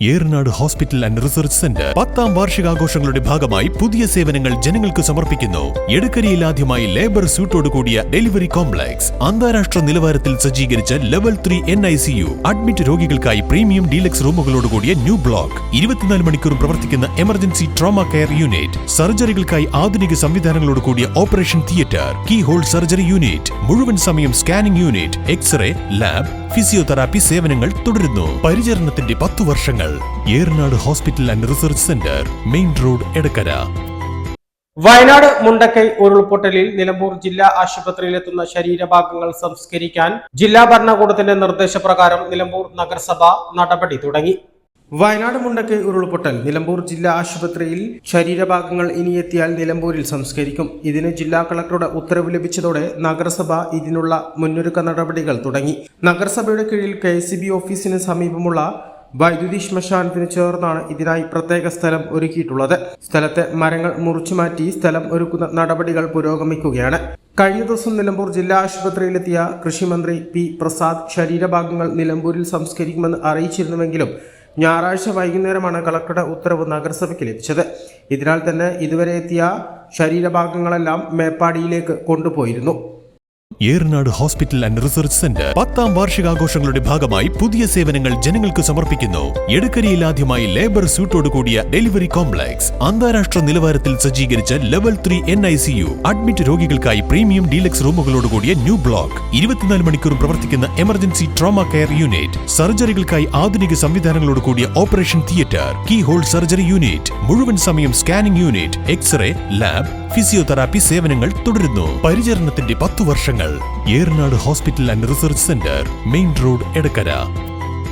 Eranad hospital and research centre 10ാം വാർഷികാഘോഷങ്ങളുടെ ഭാഗമായി പുതിയ സേവനങ്ങൾ ജനങ്ങൾക്ക് സമർപ്പിക്കുന്നു. എടക്കരയിൽ ആദ്യമായി ലേബർ സ്യൂട്ടോട് കൂടിയ ഡെലിവറി കോംപ്ലക്സ്, അന്താരാഷ്ട്ര നിലവാരത്തിൽ സജ്ജീകരിച്ച ലെവൽ 3 NICU, അഡ്മിറ്റ് രോഗികൾക്കായി പ്രീമിയം ഡീലക്സ് റൂമുകളോട് കൂടിയ ന്യൂ ബ്ലോക്ക്, 24 മണിക്കൂറും പ്രവർത്തിക്കുന്ന എമർജൻസി ട്രോമ കെയർ യൂണിറ്റ്, സർജറികൾക്കായി ആധുനിക സംവിധാനങ്ങളോട് കൂടിയ operation theatre, keyhole surgery unit, മുഴുവൻ സമയം scanning unit, x-ray, lab, physiotherapy സേവനങ്ങൾ തുടരുന്നു. പരിചരണത്തിന്റെ 10 വർഷങ്ങൾ. Eranad hospital and research centre, main road, Edakkara. Wayanad Mundakkai ഉരുൾപൊട്ടലിൽ നിലമ്പൂർ ജില്ലാ ആശുപത്രിയിലെത്തുന്ന ശരീരഭാഗങ്ങൾ സംസ്കരിക്കാൻ ജില്ലാ ഭരണകൂടത്തിന്റെ നിർദ്ദേശപ്രകാരം നിലമ്പൂർ നഗരസഭ നടപടി തുടങ്ങി. വയനാട് മുണ്ടക്കൈ ഉരുൾപൊട്ടൽ നിലമ്പൂർ ജില്ലാ ആശുപത്രിയിൽ ശരീരഭാഗങ്ങൾ ഇനിയെത്തിയാൽ നിലമ്പൂരിൽ സംസ്കരിക്കും. ഇതിന് ജില്ലാ കളക്ടറുടെ ഉത്തരവ് ലഭിച്ചതോടെ നഗരസഭ ഇതിനുള്ള മുന്നൊരുക്ക നടപടികൾ തുടങ്ങി. നഗരസഭയുടെ കീഴിൽ KCB ഓഫീസിന് സമീപമുള്ള വൈദ്യുതി ശ്മശാനത്തിന് ചേർന്നാണ് ഇതിനായി പ്രത്യേക സ്ഥലം ഒരുക്കിയിട്ടുള്ളത്. സ്ഥലത്തെ മരങ്ങൾ മുറിച്ചു മാറ്റി സ്ഥലം ഒരുക്കുന്ന നടപടികൾ പുരോഗമിക്കുകയാണ്. കഴിഞ്ഞ ദിവസം നിലമ്പൂർ ജില്ലാ ആശുപത്രിയിലെത്തിയ കൃഷിമന്ത്രി P. പ്രസാദ് ശരീരഭാഗങ്ങൾ നിലമ്പൂരിൽ സംസ്കരിക്കുമെന്ന് അറിയിച്ചിരുന്നുവെങ്കിലും ഞായറാഴ്ച വൈകുന്നേരമാണ് കളക്ടറുടെ ഉത്തരവ് നഗരസഭയ്ക്ക് ലഭിച്ചത്. ഇതിനാൽ തന്നെ ഇതുവരെ എത്തിയ ശരീരഭാഗങ്ങളെല്ലാം മേപ്പാടിയിലേക്ക് കൊണ്ടുപോയിരുന്നു. Eranad hospital and research centre 10ാം വാർഷികാഘോഷങ്ങളുടെ ഭാഗമായി പുതിയ സേവനങ്ങൾ ജനങ്ങൾക്ക് സമർപ്പിക്കുന്നു. എടക്കരയിൽ ആദ്യമായി ലേബർ സ്യൂട്ടോട് കൂടിയ ഡെലിവറി കോംപ്ലക്സ്, അന്താരാഷ്ട്ര നിലവാരത്തിൽ സജ്ജീകരിച്ച ലെവൽ 3 NICU, അഡ്മിറ്റ് രോഗികൾക്കായി പ്രീമിയം ഡീലക്സ് റൂമുകളോട് കൂടിയ ന്യൂ ബ്ലോക്ക്, 24 മണിക്കൂറും പ്രവർത്തിക്കുന്ന എമർജൻസി ട്രോമ കെയർ യൂണിറ്റ്, സർജറികൾക്കായി ആധുനിക സംവിധാനങ്ങളോട് കൂടിയ operation theatre, keyhole surgery unit, മുഴുവൻ സമയം scanning unit, x-ray, lab, physiotherapy സേവനങ്ങൾ തുടരുന്നു. പരിചരണത്തിന്റെ 10 വർഷങ്ങൾ. Eranad hospital and research centre, main road, Edakkara.